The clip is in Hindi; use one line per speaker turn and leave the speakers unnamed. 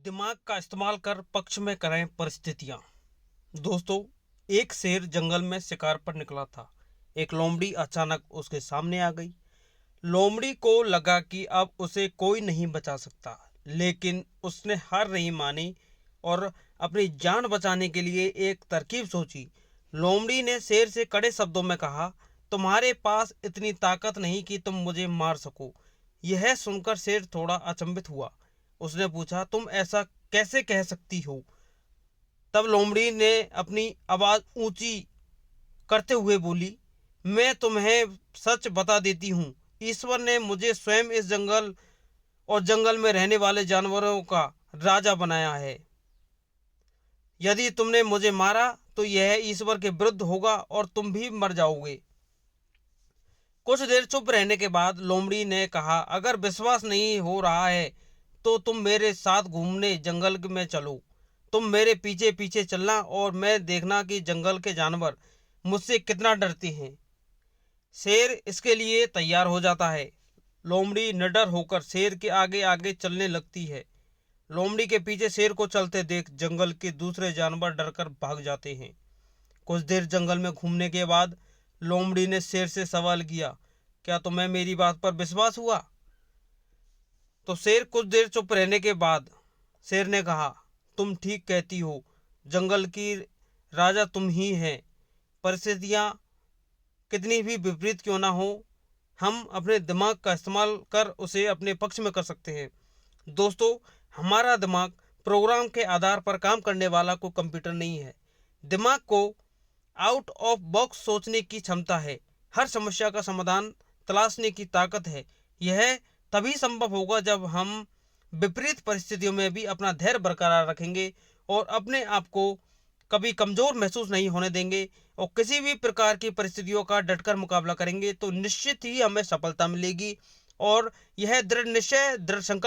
दिमाग का इस्तेमाल कर पक्ष में करें परिस्थितियाँ। दोस्तों, एक शेर जंगल में शिकार पर निकला था। एक लोमड़ी अचानक उसके सामने आ गई। लोमड़ी को लगा कि अब उसे कोई नहीं बचा सकता, लेकिन उसने हार नहीं मानी और अपनी जान बचाने के लिए एक तरकीब सोची। लोमड़ी ने शेर से कड़े शब्दों में कहा, तुम्हारे पास इतनी ताकत नहीं कि तुम मुझे मार सको। यह सुनकर शेर थोड़ा अचंभित हुआ। उसने पूछा, तुम ऐसा कैसे कह सकती हो? तब लोमड़ी ने अपनी आवाज ऊंची करते हुए बोली, मैं तुम्हें सच बता देती हूँ। ईश्वर ने मुझे स्वयं इस जंगल और जंगल में रहने वाले जानवरों का राजा बनाया है। यदि तुमने मुझे मारा तो यह ईश्वर के विरुद्ध होगा और तुम भी मर जाओगे। कुछ देर चुप रहने के बाद लोमड़ी ने कहा, अगर विश्वास नहीं हो रहा है तो तुम मेरे साथ घूमने जंगल में चलो। तुम मेरे पीछे पीछे चलना और मैं देखना कि जंगल के जानवर मुझसे कितना डरते हैं। शेर इसके लिए तैयार हो जाता है। लोमड़ी निडर होकर शेर के आगे आगे चलने लगती है। लोमड़ी के पीछे शेर को चलते देख जंगल के दूसरे जानवर डरकर भाग जाते हैं। कुछ देर जंगल में घूमने के बाद लोमड़ी ने शेर से सवाल किया, क्या तुम्हें मेरी बात पर विश्वास हुआ? तो शेर कुछ देर चुप रहने के बाद शेर ने कहा, तुम ठीक कहती हो। जंगल की राजा तुम ही हैं। परिस्थितियाँ कितनी भी विपरीत क्यों ना हो, हम अपने दिमाग का इस्तेमाल कर उसे अपने पक्ष में कर सकते हैं। दोस्तों, हमारा दिमाग प्रोग्राम के आधार पर काम करने वाला कोई कंप्यूटर नहीं है। दिमाग को आउट ऑफ बॉक्स सोचने की क्षमता है। हर समस्या का समाधान तलाशने की ताकत है। यह तभी संभव होगा जब हम विपरीत परिस्थितियों में भी अपना धैर्य बरकरार रखेंगे और अपने आप को कभी कमजोर महसूस नहीं होने देंगे और किसी भी प्रकार की परिस्थितियों का डटकर मुकाबला करेंगे तो निश्चित ही हमें सफलता मिलेगी। और यह दृढ़ निश्चय, दृढ़ संकल्प